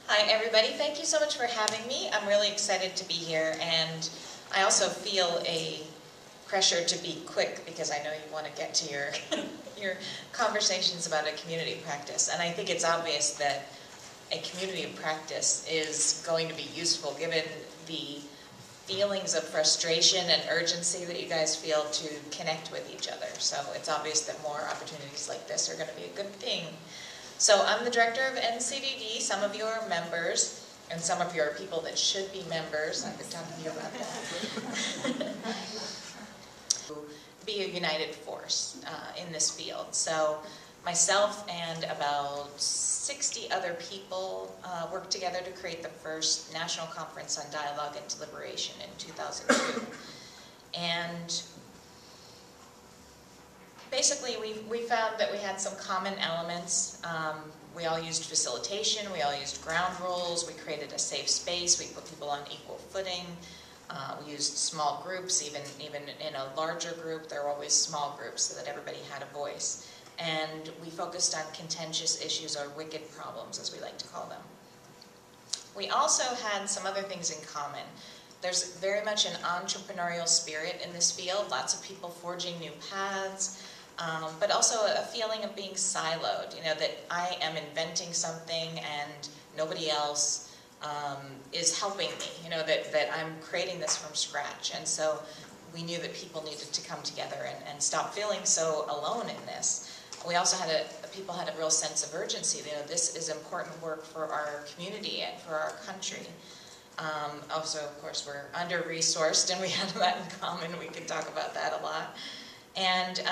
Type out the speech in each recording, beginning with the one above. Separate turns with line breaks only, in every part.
Hi everybody, thank you so much for having me. I'm really excited to be here, and I also feel a pressure to be quick because I know you want to get to your, your conversations about a community practice. And I think it's obvious that a community practice is going to be useful given the feelings of frustration and urgency that you guys feel to connect with each other. So it's obvious that more opportunities like this are going to be a good thing. So I'm the director of NCDD. Some of you are members, and some of you are people that should be members. I've been talking to you about that. Be a united force in this field. So myself and about 60 other people worked together to create the first national conference on dialogue and deliberation in 2002. And basically, we found that we had some common elements. We all used facilitation, we all used ground rules, we created a safe space, we put people on equal footing. We used small groups, even in a larger group, there were always small groups so that everybody had a voice. And we focused on contentious issues or wicked problems, as we like to call them. We also had some other things in common. There's very much an entrepreneurial spirit in this field, lots of people forging new paths, but also a feeling of being siloed, you know, that I am inventing something and nobody else is helping me, you know, that I'm creating this from scratch. And so we knew that people needed to come together and stop feeling so alone in this. We also had people had a real sense of urgency, you know, this is important work for our community and for our country. Also, of course, we're under-resourced, and we have that in common. We can talk about that a lot. And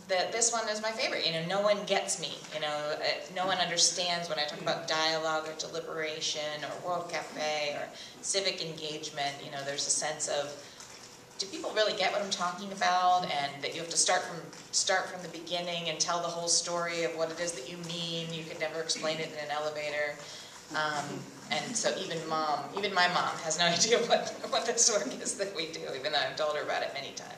this one is my favorite. You know, no one gets me. You know, no one understands when I talk about dialogue or deliberation or World Cafe or civic engagement. You know, there's a sense of, do people really get what I'm talking about? And that you have to start from the beginning and tell the whole story of what it is that you mean. You could never explain it in an elevator. And so even my mom has no idea what this work is that we do, even though I've told her about it many times.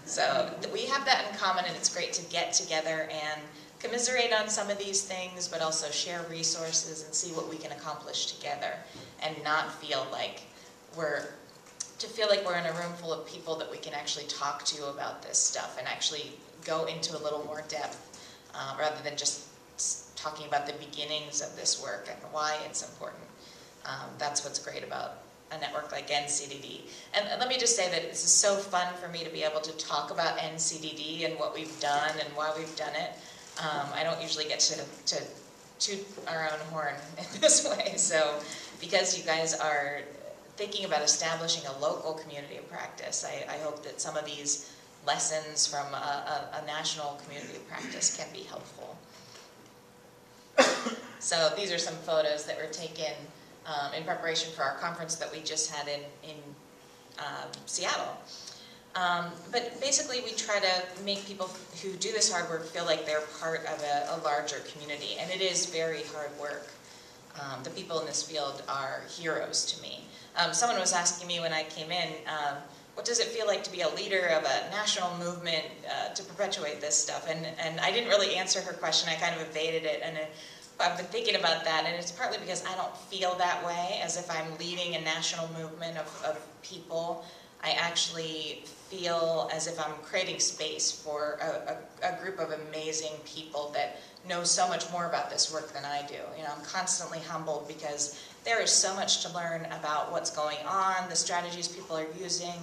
So we have that in common, and it's great to get together and commiserate on some of these things, but also share resources and see what we can accomplish together, and not feel like we're in a room full of people that we can actually talk to about this stuff and actually go into a little more depth, rather than just talking about the beginnings of this work and why it's important. That's what's great about a network like NCDD. And let me just say that this is so fun for me to be able to talk about NCDD and what we've done and why we've done it. I don't usually get to toot our own horn in this way. So because you guys are thinking about establishing a local community of practice, I hope that some of these lessons from a national community of practice can be helpful. So these are some photos that were taken in preparation for our conference that we just had in Seattle. But basically we try to make people who do this hard work feel like they're part of a larger community, and it is very hard work. The people in this field are heroes to me. Someone was asking me when I came in, what does it feel like to be a leader of a national movement to perpetuate this stuff? And I didn't really answer her question. I kind of evaded it, and I've been thinking about that, and it's partly because I don't feel that way, as if I'm leading a national movement of people. I actually feel as if I'm creating space for a group of amazing people that know so much more about this work than I do. You know, I'm constantly humbled because there is so much to learn about what's going on, the strategies people are using,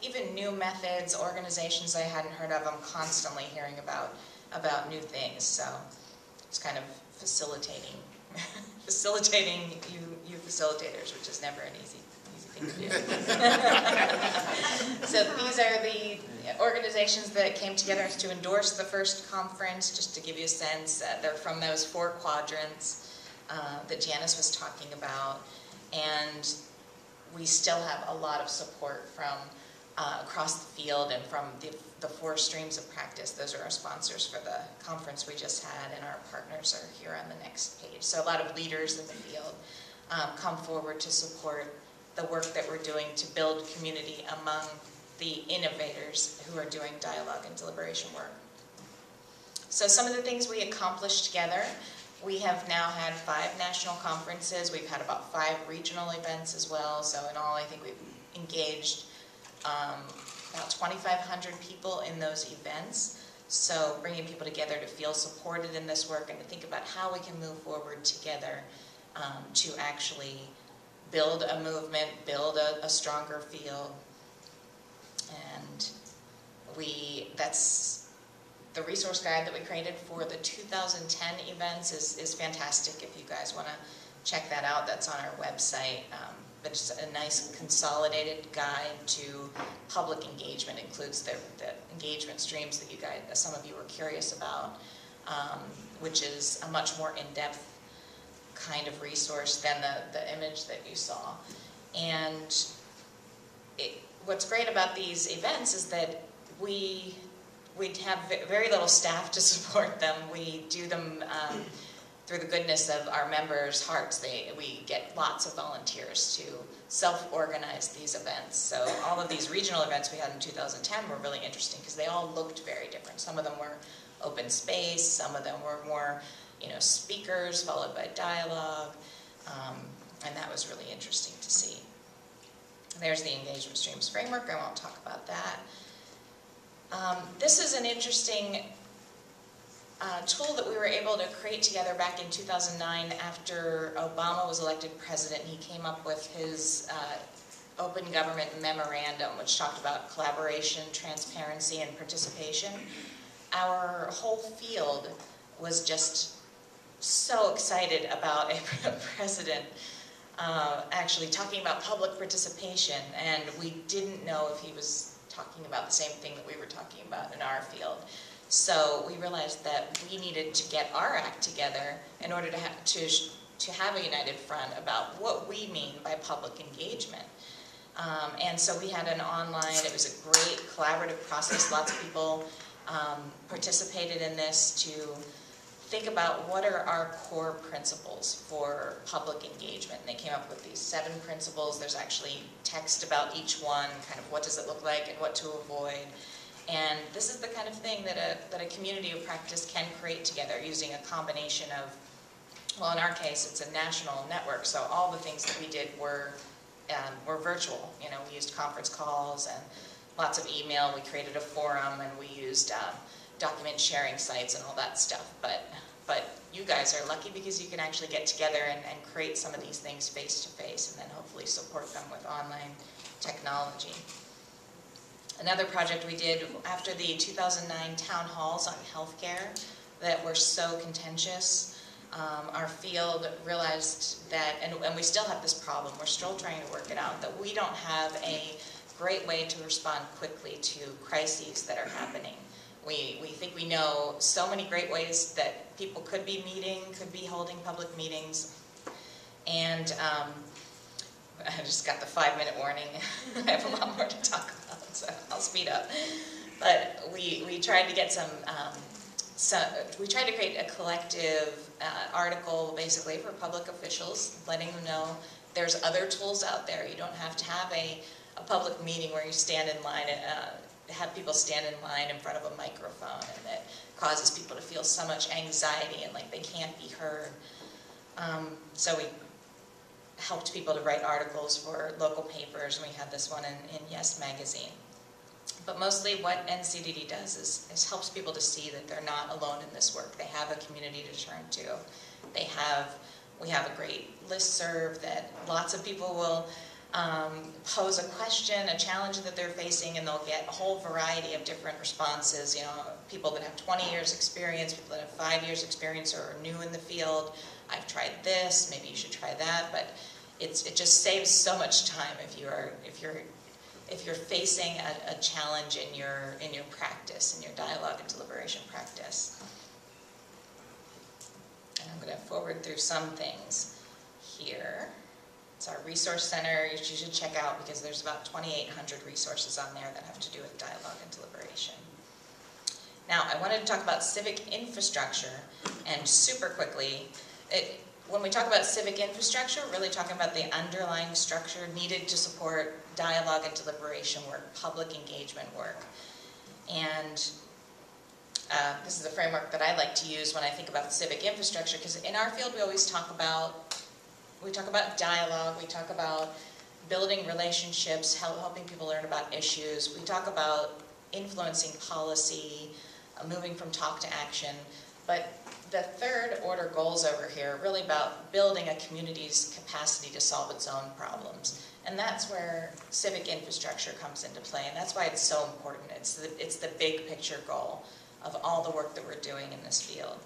even new methods, organizations I hadn't heard of. I'm constantly hearing about new things. So it's kind of facilitating you facilitators, which is never an easy thing to do. So these are the organizations that came together to endorse the first conference, just to give you a sense. They're from those 4 quadrants that Janice was talking about, and we still have a lot of support from across the field and from the 4 streams of practice. Those are our sponsors for the conference we just had, and our partners are here on the next page. So a lot of leaders in the field come forward to support the work that we're doing to build community among the innovators who are doing dialogue and deliberation work. So some of the things we accomplished together We have now had 5 national conferences. We've had about 5 regional events as well. So in all, I think we've engaged about 2,500 people in those events. So bringing people together to feel supported in this work and to think about how we can move forward together to actually build a movement, build a stronger field. And that's the resource guide that we created for the 2010 events is fantastic. If you guys want to check that out, that's on our website. But it's a nice consolidated guide to public engagement. It includes the engagement streams that you guys, some of you were curious about, which is a much more in-depth kind of resource than the image that you saw. And what's great about these events is that we have very little staff to support them. We do them through the goodness of our members' hearts. We get lots of volunteers to self-organize these events. So all of these regional events we had in 2010 were really interesting because they all looked very different. Some of them were open space, some of them were more, speakers followed by dialogue, and that was really interesting to see. There's the engagement streams framework. I won't talk about that. This is an interesting tool that we were able to create together back in 2009 after Obama was elected president. He came up with his Open Government Memorandum, which talked about collaboration, transparency, and participation. Our whole field was just so excited about a president actually talking about public participation, and we didn't know if he was talking about the same thing that we were talking about in our field. So we realized that we needed to get our act together in order to have a united front about what we mean by public engagement. And so we had an online, it was a great collaborative process. Lots of people participated in this to think about what are our core principles for public engagement. And they came up with these 7 principles. There's actually text about each one, kind of what does it look like and what to avoid. And this is the kind of thing that a community of practice can create together using a combination of, well, in our case, it's a national network, so all the things that we did were virtual. We used conference calls and lots of email. We created a forum, and we used document sharing sites and all that stuff. But you guys are lucky because you can actually get together and create some of these things face-to-face, and then hopefully support them with online technology. Another project we did after the 2009 town halls on healthcare that were so contentious, our field realized that, and we still have this problem, we're still trying to work it out, that we don't have a great way to respond quickly to crises that are happening. We think we know so many great ways that people could be meeting, could be holding public meetings, and I just got the 5-minute warning. I have a lot more to talk about, so I'll speed up. But we tried to get we tried to create a collective article basically for public officials, letting them know there's other tools out there. You don't have to have a public meeting where you stand in line have people stand in line in front of a microphone, and that causes people to feel so much anxiety and like they can't be heard. So we helped people to write articles for local papers, and we had this one in Yes Magazine. But mostly what NCDD does is helps people to see that they're not alone in this work. They have a community to turn to. We have a great listserv that lots of people will pose a question, a challenge that they're facing, and they'll get a whole variety of different responses. People that have 20 years experience, people that have 5 years experience or are new in the field. I've tried this, maybe you should try that, but it just saves so much time if you're facing a challenge in your practice, in your dialogue and deliberation practice. And I'm going to forward through some things here. It's our resource center, which you should check out because there's about 2,800 resources on there that have to do with dialogue and deliberation. Now, I wanted to talk about civic infrastructure, and super quickly, when we talk about civic infrastructure, we're really talking about the underlying structure needed to support dialogue and deliberation work, public engagement work. And this is a framework that I like to use when I think about civic infrastructure, because in our field we always talk about dialogue, we talk about building relationships, helping people learn about issues, we talk about influencing policy, moving from talk to action, but the third order goals over here are really about building a community's capacity to solve its own problems. And that's where civic infrastructure comes into play, and that's why it's so important. It's the big picture goal of all the work that we're doing in this field.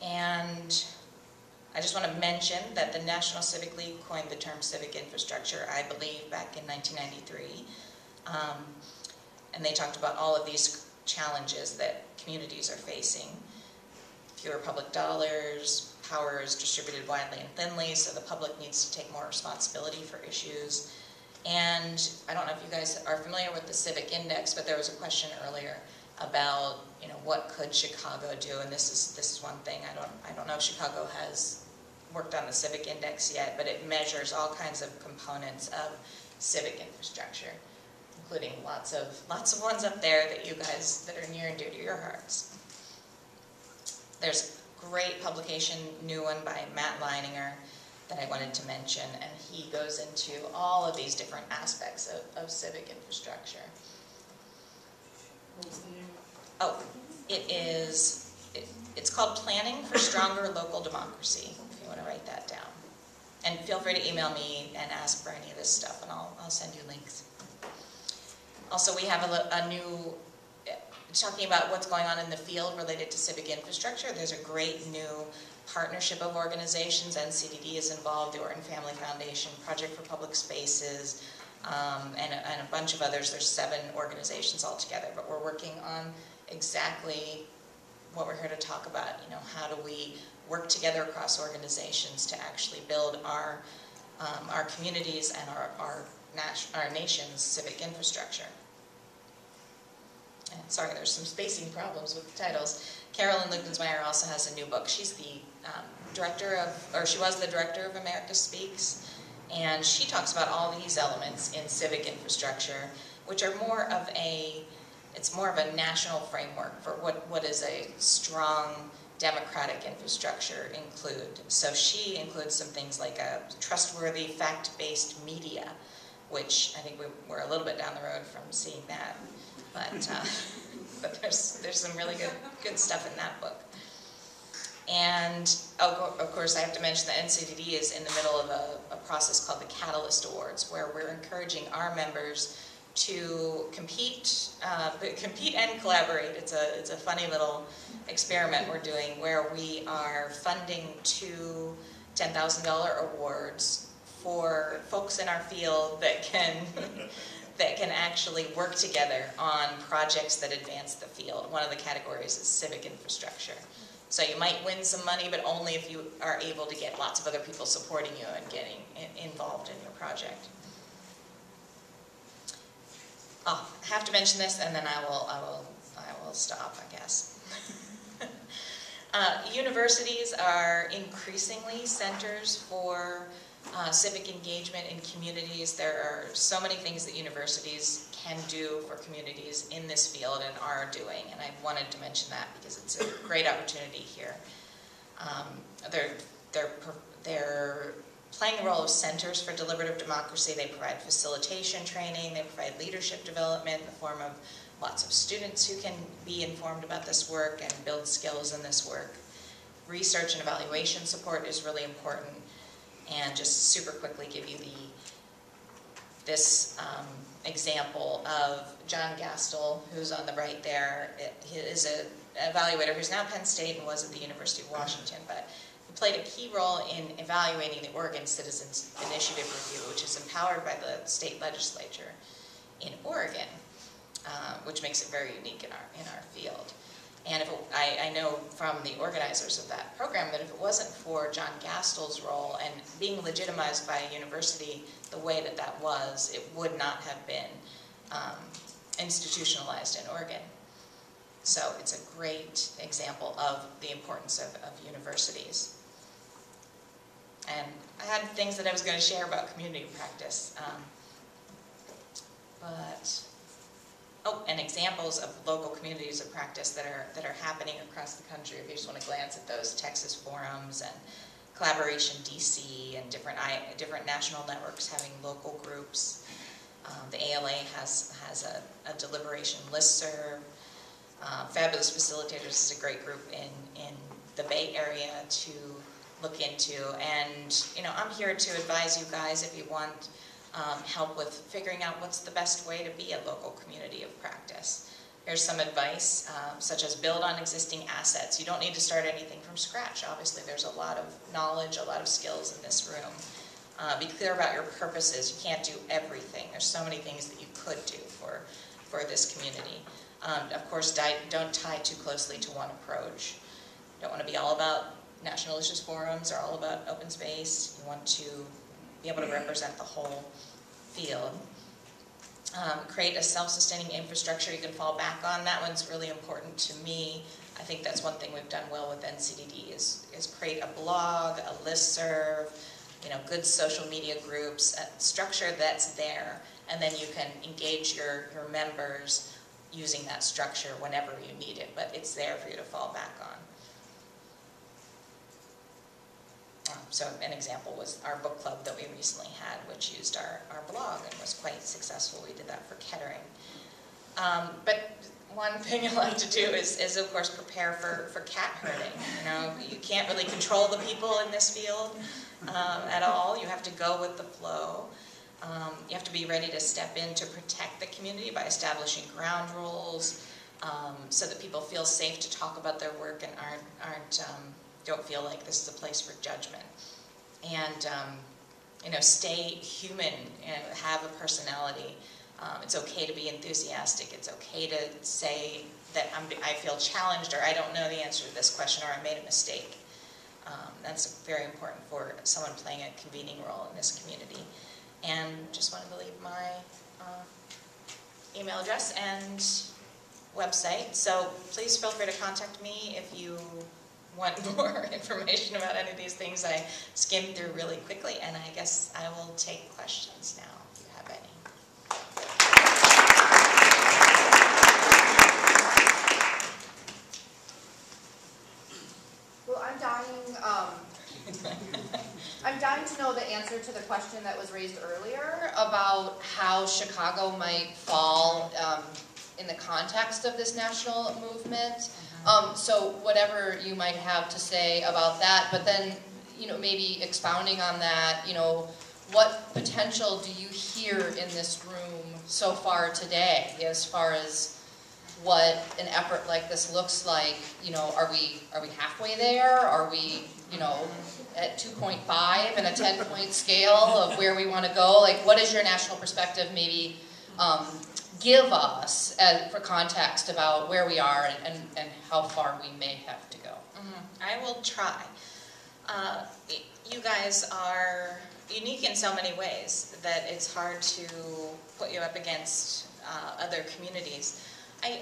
And I just want to mention that the National Civic League coined the term civic infrastructure, I believe, back in 1993. And they talked about all of these challenges that communities are facing. Fewer public dollars, power is distributed widely and thinly, so the public needs to take more responsibility for issues. And I don't know if you guys are familiar with the Civic Index, but there was a question earlier about, you know, what could Chicago do? And this is one thing. I don't know if Chicago has worked on the Civic Index yet, but it measures all kinds of components of civic infrastructure, including lots of ones up there that you guys that are near and dear to your hearts. There's a great publication, new one by Matt Leininger, that I wanted to mention, and he goes into all of these different aspects of civic infrastructure.
What's the name?
Oh, it's called Planning for Stronger Local Democracy, if you want to write that down. And feel free to email me and ask for any of this stuff, and I'll send you links. Also, we have a new, talking about what's going on in the field related to civic infrastructure. There's a great new partnership of organizations. NCDD is involved, the Orton Family Foundation, Project for Public Spaces, and a bunch of others. There's 7 organizations altogether, but we're working on exactly what we're here to talk about. You know, how do we work together across organizations to actually build our communities and our nation's civic infrastructure. And sorry, there's some spacing problems with the titles. Carolyn Lugensmeyer also has a new book. She's the she was the director of America Speaks, and she talks about all these elements in civic infrastructure, which are more of a national framework for what is a strong democratic infrastructure include. So she includes some things like a trustworthy, fact-based media, which I think we're a little bit down the road from seeing that, but there's some really good stuff in that book. And of course, I have to mention that NCDD is in the middle of a process called the Catalyst Awards, where we're encouraging our members to compete and collaborate. It's a funny little experiment we're doing where we are funding 2 $10,000 awards for folks in our field that can actually work together on projects that advance the field. One of the categories is civic infrastructure. So you might win some money, but only if you are able to get lots of other people supporting you and getting involved in your project. I have to mention this, and then I will stop, I guess. Universities are increasingly centers for civic engagement in communities. There are so many things that universities can do for communities in this field and are doing, and I wanted to mention that because it's a great opportunity here. They're playing the role of centers for deliberative democracy. They provide facilitation training, they provide leadership development in the form of lots of students who can be informed about this work and build skills in this work. Research and evaluation support is really important. And just super quickly give you this example of John Gastel, who's on the right there. He is an evaluator who's now Penn State and was at the University of Washington, but he played a key role in evaluating the Oregon Citizens Initiative Review, which is empowered by the state legislature in Oregon, which makes it very unique in our field. And I know from the organizers of that program that if it wasn't for John Gastel's role and being legitimized by a university the way that was, it would not have been institutionalized in Oregon. So it's a great example of the importance of universities. And I had things that I was going to share about community practice, but Oh, and examples of local communities of practice that are happening across the country. If you just want to glance at those, Texas forums and Collaboration DC and different national networks having local groups. The ALA has a deliberation listserv. Fabulous Facilitators is a great group in the Bay Area to look into. And I'm here to advise you guys if you want help with figuring out what's the best way to be a local community of practice. Here's some advice, such as build on existing assets. You don't need to start anything from scratch. Obviously, there's a lot of knowledge, a lot of skills in this room. Be clear about your purposes. You can't do everything. There's so many things that you could do for this community. Of course, don't tie too closely to one approach. You don't want to be all about national issues forums or all about open space. You want to be able to represent the whole field. Create a self-sustaining infrastructure you can fall back on. That one's really important to me. I think that's one thing we've done well with NCDD is create a blog, a listserv, good social media groups, a structure that's there, and then you can engage your members using that structure whenever you need it, but it's there for you to fall back on. So an example was our book club that we recently had, which used our blog and was quite successful. We did that for Kettering. But one thing I like to do is of course prepare for cat herding. You can't really control the people in this field at all. You have to go with the flow. You have to be ready to step in to protect the community by establishing ground rules so that people feel safe to talk about their work and don't feel like this is a place for judgment. And stay human and have a personality. It's okay to be enthusiastic. It's okay to say that I feel challenged, or I don't know the answer to this question, or I made a mistake. That's very important for someone playing a convening role in this community. And just wanted to leave my email address and website. So please feel free to contact me if you want more information about any of these things. I skimmed through really quickly, and I guess I will take questions now if you have any.
Well, I'm dying to know the answer to the question that was raised earlier about how Chicago might fall in the context of this national movement. So whatever you might have to say about that, but then, maybe expounding on that, what potential do you hear in this room so far today as far as what an effort like this looks like? Are we halfway there? Are we, at 2.5 and a 10-point scale of where we want to go? Like, what is your national perspective maybe give us for context about where we are and how far we may have to go?
I will try. You guys are unique in so many ways that it's hard to put you up against other communities. I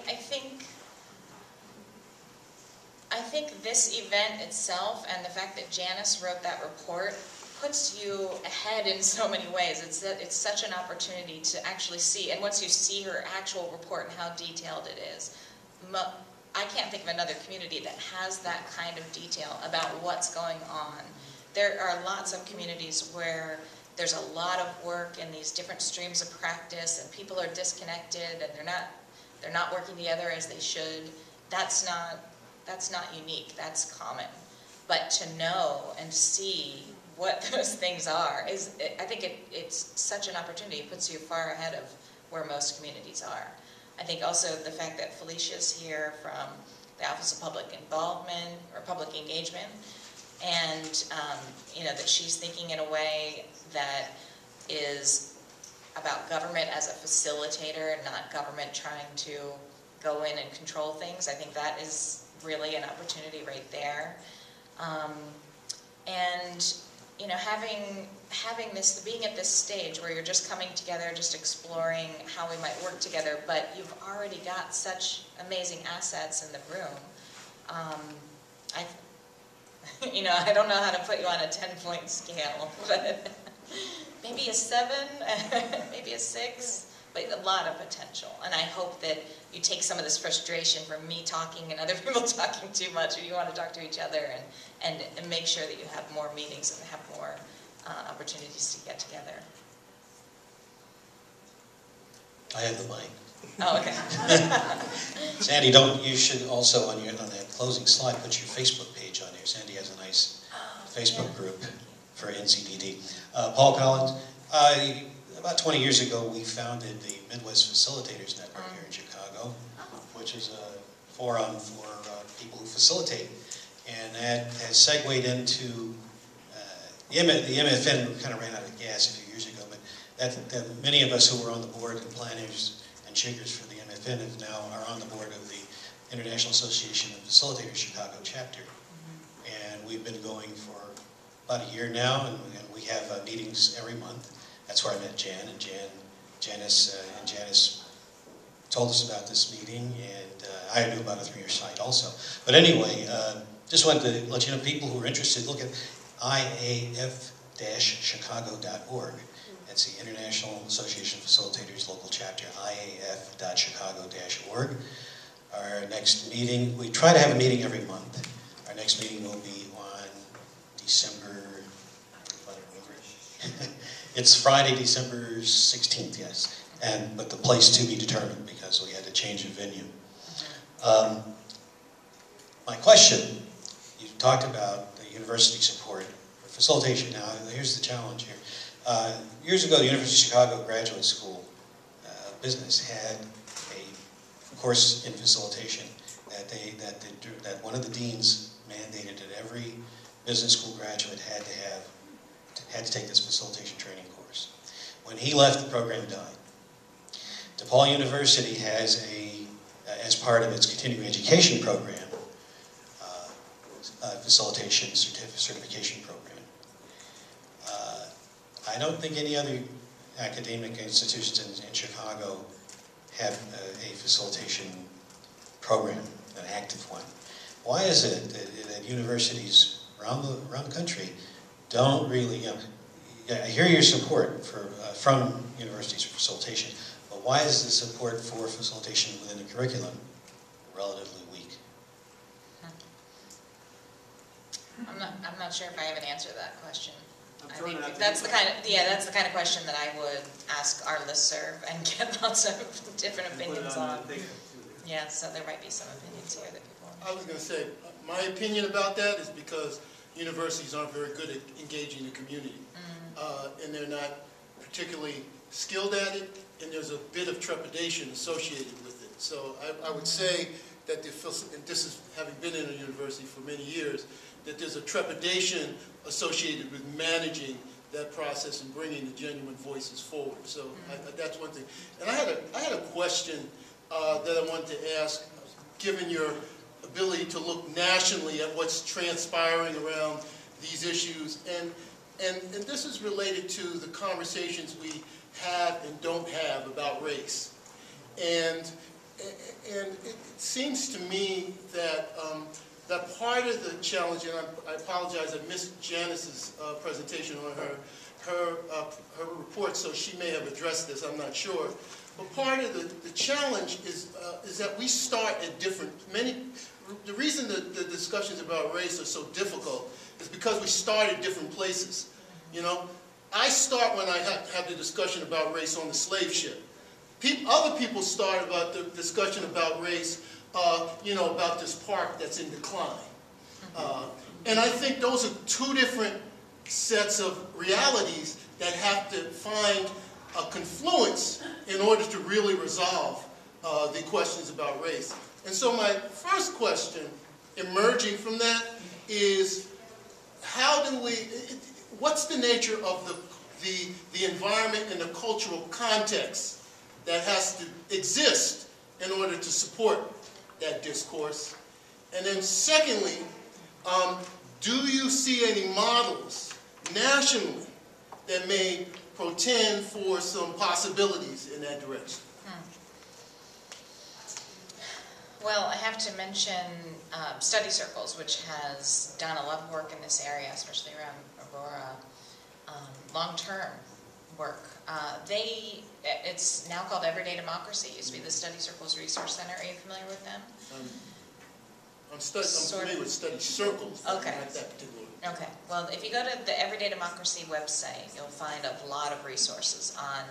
think this event itself and the fact that Janice wrote that report puts you ahead in so many ways. It's such an opportunity to actually see, and once you see her actual report and how detailed it is, I can't think of another community that has that kind of detail about what's going on. There are lots of communities where there's a lot of work in these different streams of practice, and people are disconnected, and they're not working together as they should. That's not unique. That's common. But to know and see what those things are I think it's such an opportunity. It puts you far ahead of where most communities are. I think also the fact that Felicia's here from the Office of Public Involvement or Public Engagement, and that she's thinking in a way that is about government as a facilitator and not government trying to go in and control things. I think that is really an opportunity right there. And having this, being at this stage where you're just coming together, just exploring how we might work together, but you've already got such amazing assets in the room. I don't know how to put you on a 10-point scale, but maybe a 7, maybe a 6. but a lot of potential. And I hope that you take some of this frustration from me talking and other people talking too much, or you want to talk to each other, and make sure that you have more meetings and have more opportunities to get together.
I have the mic.
Oh, okay.
Sandy, you should also, on that closing slide, put your Facebook page on there. Sandy has a nice Facebook group for NCDD. Paul Collins, about 20 years ago, we founded the Midwest Facilitators Network here in Chicago, which is a forum for people who facilitate. And that has segued into, the MFN kind of ran out of gas a few years ago, but that many of us who were on the board and planners and shakers for the MFN are on the board of the International Association of Facilitators Chicago chapter. And we've been going for about a year now, and we have meetings every month. That's where I met Jan, and Janice told us about this meeting, and I knew about it through your site also. But anyway, just wanted to let you know, people who are interested, look at iaf-chicago.org. That's the International Association of Facilitators local chapter, iaf.chicago-org. Our next meeting, we try to have a meeting every month. Our next meeting will be on December, it's Friday, December 16th, yes. But the place to be determined because we had to change the venue. My question, you talked about the university support for facilitation. Now, here's the challenge here. Years ago, the University of Chicago Graduate School of Business had a course in facilitation that one of the deans mandated that every business school graduate had to take this facilitation training course. When he left, the program died. DePaul University has as part of its continuing education program, facilitation certification program. I don't think any other academic institutions in Chicago have a facilitation program, an active one. Why is it that universities around the country don't really, I hear your support from universities for facilitation, but why is the support for facilitation within the curriculum relatively weak?
I'm not sure if I have an answer to that question. I think that's the kind of question that I would ask our listserv and get lots of different opinions on. Yeah, so there might be some opinions here that people.
I was going to say, my opinion about that is because universities aren't very good at engaging the community, and they're not particularly skilled at it, and there's a bit of trepidation associated with it. So I would say that and this is having been in a university for many years, that there's a trepidation associated with managing that process and bringing the genuine voices forward. So that's one thing. And I had a question that I wanted to ask, given your ability to look nationally at what's transpiring around these issues, and this is related to the conversations we have and don't have about race. And it seems to me that that part of the challenge, and I apologize, I missed Janice's presentation on her report, so she may have addressed this, I'm not sure. But part of the challenge is that we start at the reason the discussions about race are so difficult is because we start at different places. You know, I start when I have the discussion about race on the slave ship. Other people start about the discussion about race, about this park that's in decline. And I think those are two different sets of realities that have to find a confluence in order to really resolve the questions about race. And so my first question emerging from that is, what's the nature of the environment and the cultural context that has to exist in order to support that discourse? And then secondly, do you see any models nationally that may portend for some possibilities in that direction?
Well, I have to mention Study Circles, which has done a lot of work in this area, especially around Aurora, long-term, work. It's now called Everyday Democracy. It used to be the Study Circles Resource Center. Are you familiar with them?
I'm familiar with study circles.
Okay.
Not that particular.
Okay. Well, if you go to the Everyday Democracy website, you'll find a lot of resources on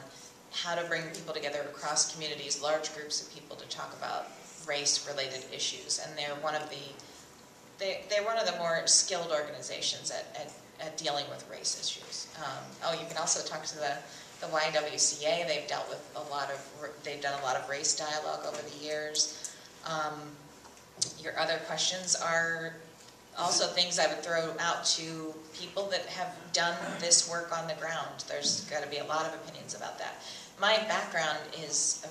how to bring people together across communities, large groups of people, to talk about race-related issues. And they're one of the more skilled organizations at dealing with race issues. You can also talk to the YWCA. They've done a lot of race dialogue over the years. Your other questions are also things I would throw out to people that have done this work on the ground. There's got to be a lot of opinions about that. My background is,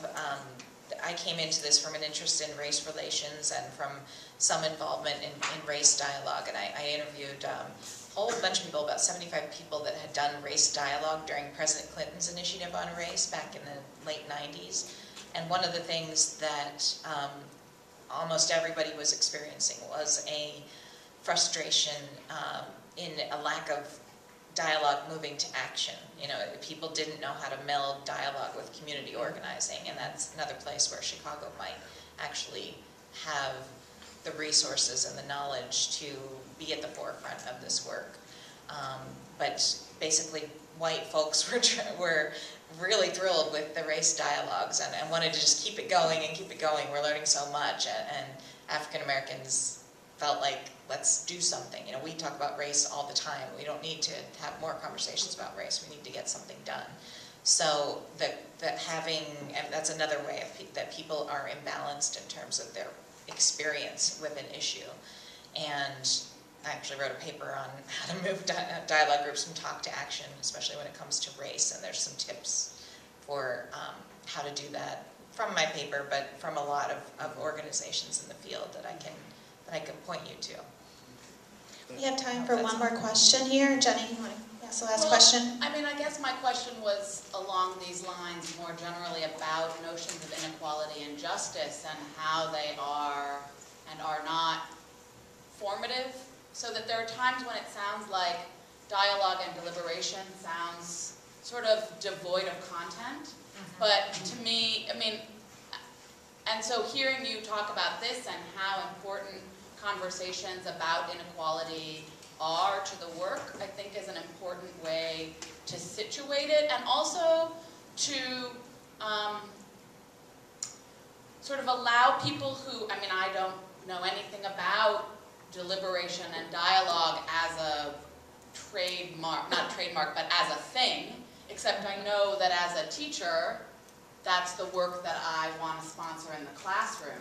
I came into this from an interest in race relations and from some involvement in race dialogue. And I interviewed a whole bunch of people, about 75 people that had done race dialogue during President Clinton's initiative on race back in the late 90s. And one of the things that almost everybody was experiencing was a frustration in a lack of dialogue moving to action. You know, people didn't know how to meld dialogue with community organizing, and that's another place where Chicago might actually have the resources and the knowledge to be at the forefront of this work. But basically, white folks were really thrilled with the race dialogues and wanted to just keep it going and keep it going. We're learning so much, and African Americans felt like, let's do something. You know, we talk about race all the time. We don't need to have more conversations about race. We need to get something done. So and that's another way that people are imbalanced in terms of their experience with an issue. And I actually wrote a paper on how to move dialogue groups from talk to action, especially when it comes to race. And there's some tips for how to do that from my paper, but from a lot of organizations in the field that I can point you to.
We have time for one more question here. Jenny, you want to ask the last question?
I mean, I guess my question was along these lines more generally about notions of inequality and justice and how they are and are not formative. So that there are times when it sounds like dialogue and deliberation sounds sort of devoid of content. But to me, I mean, and so hearing you talk about this and how important conversations about inequality are to the work, I think is an important way to situate it, and also to sort of allow people who, I mean, I don't know anything about deliberation and dialogue as a trademark, not trademark, but as a thing, except I know that as a teacher, that's the work that I want to sponsor in the classroom.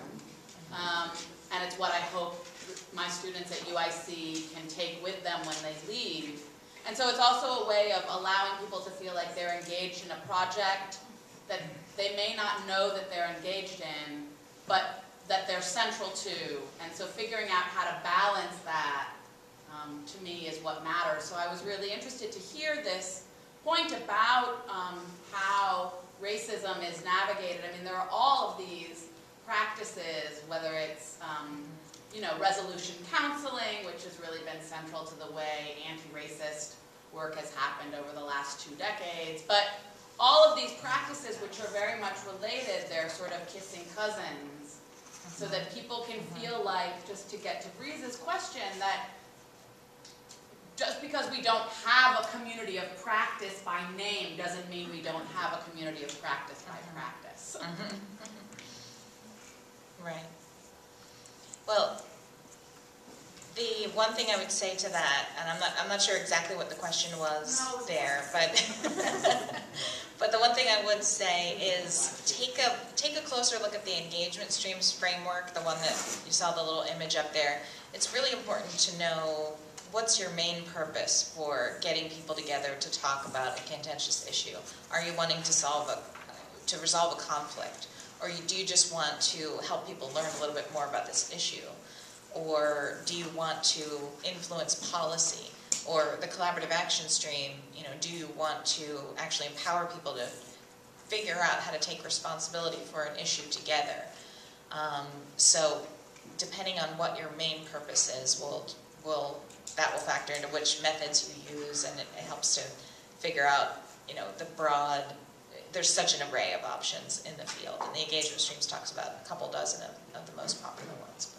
And it's what I hope my students at UIC can take with them when they leave. And so it's also a way of allowing people to feel like they're engaged in a project that they may not know that they're engaged in, but that they're central to. And so figuring out how to balance that, to me, is what matters. So I was really interested to hear this point about how racism is navigated. I mean, there are all of these practices, whether it's you know, resolution counseling, which has really been central to the way anti-racist work has happened over the last 2 decades. But all of these practices, which are very much related, they're sort of kissing cousins, so that people can feel like, just to get to Breeze's question, that just because we don't have a community of practice by name doesn't mean we don't have a community of practice by practice.
Right. Well, the one thing I would say to that, and I'm not sure exactly what the question was there, but but the one thing I would say is take a closer look at the engagement streams framework, the one that you saw the little image up there. It's really important to know what's your main purpose for getting people together to talk about a contentious issue. Are you wanting to resolve a conflict? Or do you just want to help people learn a little bit more about this issue? Or do you want to influence policy? Or the collaborative action stream, you know, do you want to actually empower people to figure out how to take responsibility for an issue together? So depending on what your main purpose is, that will factor into which methods you use, and it helps to figure out the broad, there's such an array of options in the field. And the engagement streams talks about a couple dozen of the most popular ones.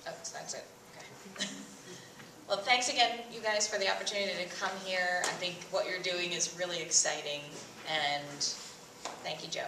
But. Oh, so that's it. Okay. Well, thanks again, you guys, for the opportunity to come here. I think what you're doing is really exciting. And thank you, Joe.